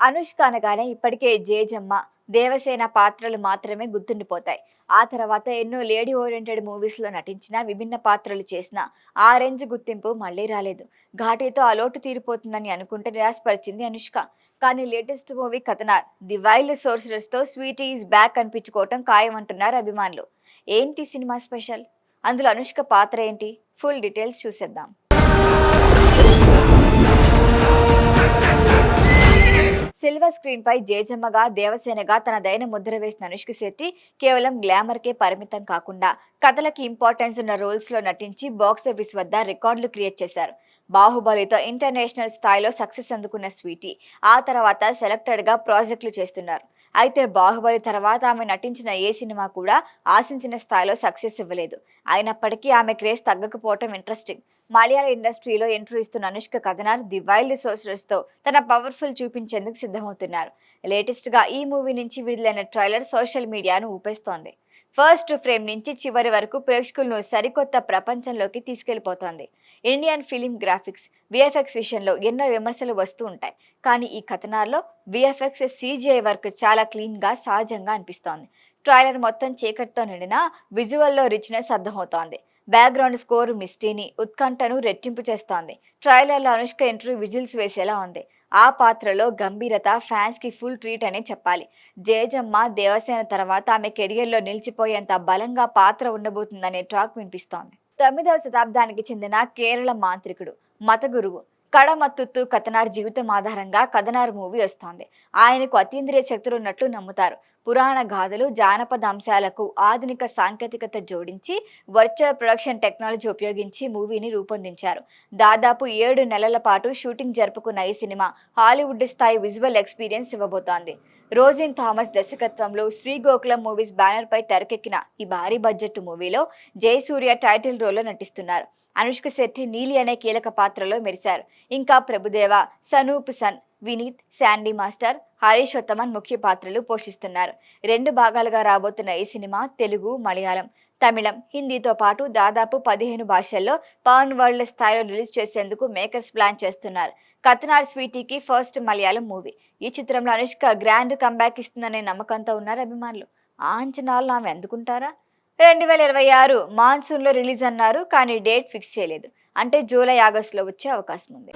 అనుష్క అనగానే ఇప్పటికే జేజమ్మ, దేవసేన పాత్రలు మాత్రమే గుర్తుండిపోతాయి. ఆ తర్వాత ఎన్నో లేడీ ఓరియెంటెడ్ మూవీస్ లో నటించిన విభిన్న పాత్రలు చేసిన ఆ రేంజ్ గుర్తింపు మళ్లీ రాలేదు. ఘాటీతో ఆ లోటు తీరిపోతుందని అనుకుంటే నిరాశపరిచింది అనుష్క. కానీ లేటెస్ట్ మూవీ కథనార్ ది వైల్డ్ సోర్సరర్స్ తో స్వీటీ ఈజ్ బ్యాక్ అనిపించుకోవటం ఖాయమంటున్నారు అభిమానులు. ఏంటి సినిమా స్పెషల్? అందులో అనుష్క పాత్ర ఏంటి? ఫుల్ డీటెయిల్స్ చూసేద్దాం. సిల్వర్ స్క్రీన్ పై జేజమ్మగా, దేవసేనగా తన దైన ముద్ర వేసిన అనుష్క శెట్టి కేవలం గ్లామర్ కే పరిమితం కాకుండా కథలకి ఇంపార్టెన్స్ ఉన్న రోల్స్ లో నటించి బాక్సాఫీస్ వద్ద రికార్డులు క్రియేట్ చేశారు. బాహుబలితో ఇంటర్నేషనల్ స్థాయిలో సక్సెస్ అందుకున్న స్వీటీ ఆ తర్వాత సెలెక్టెడ్ గా ప్రాజెక్టులు చేస్తున్నారు. అయితే బాహుబలి తర్వాత ఆమె నటించిన ఏ సినిమా కూడా ఆశించిన స్థాయిలో సక్సెస్ ఇవ్వలేదు. అయినప్పటికీ ఆమె క్రేజ్ తగ్గకపోవటం ఇంట్రెస్టింగ్. మలయాళ ఇండస్ట్రీలో ఎంట్రీ ఇస్తున్న అనుష్క కథనార్ ది వైల్డ్ సోర్సరర్స్ తో తన పవర్ఫుల్ చూపించేందుకు సిద్ధమవుతున్నారు. లేటెస్ట్ గా ఈ మూవీ నుంచి విడుదలైన ట్రైలర్ సోషల్ మీడియాను ఊపేస్తోంది. ఫస్ట్ ఫ్రేమ్ నుంచి చివరి వరకు ప్రేక్షకులను సరికొత్త ప్రపంచంలోకి తీసుకెళ్లిపోతోంది. ఇండియన్ ఫిలిం గ్రాఫిక్స్, విఎఫ్ఎక్స్ విషయంలో ఎన్నో విమర్శలు వస్తూ ఉంటాయి. కానీ ఈ కథనాల్లో విఎఫ్ఎక్స్, సిజిఐ వర్క్ చాలా క్లీన్ గా, సహజంగా అనిపిస్తోంది. ట్రైలర్ మొత్తం చీకటితో నిండిన విజువల్లో రిచ్నెస్ అర్థమవుతోంది. బ్యాక్గ్రౌండ్ స్కోర్ మిస్టీని, ఉత్కంఠను రెట్టింపు చేస్తోంది. ట్రైలర్లో అనుష్క ఎంట్రీ విజిల్స్ వేసేలా ఉంది. ఆ పాత్రలో గంభీరత ఫ్యాన్స్ కి ఫుల్ ట్రీట్ అనే చెప్పాలి. జేజమ్మ, దేవసేన తర్వాత ఆమె కెరియర్లో నిలిచిపోయేంత బలంగా పాత్ర ఉండబోతుందనే టాక్ వినిపిస్తోంది. 9వ శతాబ్దానికి చెందిన కేరళ మాంత్రికుడు, మత గురువు కడమత్తుత్తు కథనార్ జీవితం ఆధారంగా కథనార్ మూవీ వస్తోంది. ఆయనకు అతీంద్రియ శక్తులు ఉన్నట్లు నమ్ముతారు. పురాణ గాథలు, జానపద అంశాలకు ఆధునిక సాంకేతికత జోడించి వర్చువల్ ప్రొడక్షన్ టెక్నాలజీ ఉపయోగించి మూవీని రూపొందించారు. దాదాపు 7 నెలల పాటు షూటింగ్ జరుపుకున్న ఈ సినిమా హాలీవుడ్ స్థాయి విజువల్ ఎక్స్పీరియన్స్ ఇవ్వబోతోంది. రోజిన్ థామస్ దర్శకత్వంలో శ్రీ గోకులం మూవీస్ బ్యానర్ పై తెరకెక్కిన ఈ భారీ బడ్జెట్ మూవీలో జయసూర్య టైటిల్ రోల్లో నటిస్తున్నారు. అనుష్క శెట్టి నీలి అనే కీలక పాత్రలో మెరిశారు. ఇంకా ప్రభుదేవ, సనూప్ సన్, వినీత్, శాండీ మాస్టర్, హరీష్ ఉత్తమన్ ముఖ్య పాత్రలు పోషిస్తున్నారు. 2 భాగాలుగా రాబోతున్న ఈ సినిమా తెలుగు, మలయాళం, తమిళం, హిందీతో పాటు దాదాపు 15 భాషల్లో పాన్ వరల్డ్ స్థాయిలో రిలీజ్ చేసేందుకు మేకర్స్ ప్లాన్ చేస్తున్నారు. కథనార్ స్వీటీకి ఫస్ట్ మలయాళం మూవీ. ఈ చిత్రంలో అనుష్క గ్రాండ్ కంబ్యాక్ ఇస్తుందనే నమ్మకంతో ఉన్నారు అభిమానులు. ఆ అంచనాలు ఆమె అందుకుంటారా? 2026 మాన్సూన్ లో రిలీజ్ అన్నారు. కానీ డేట్ ఫిక్స్ చేయలేదు. అంటే జూలై, ఆగస్టులో వచ్చే అవకాశం ఉంది.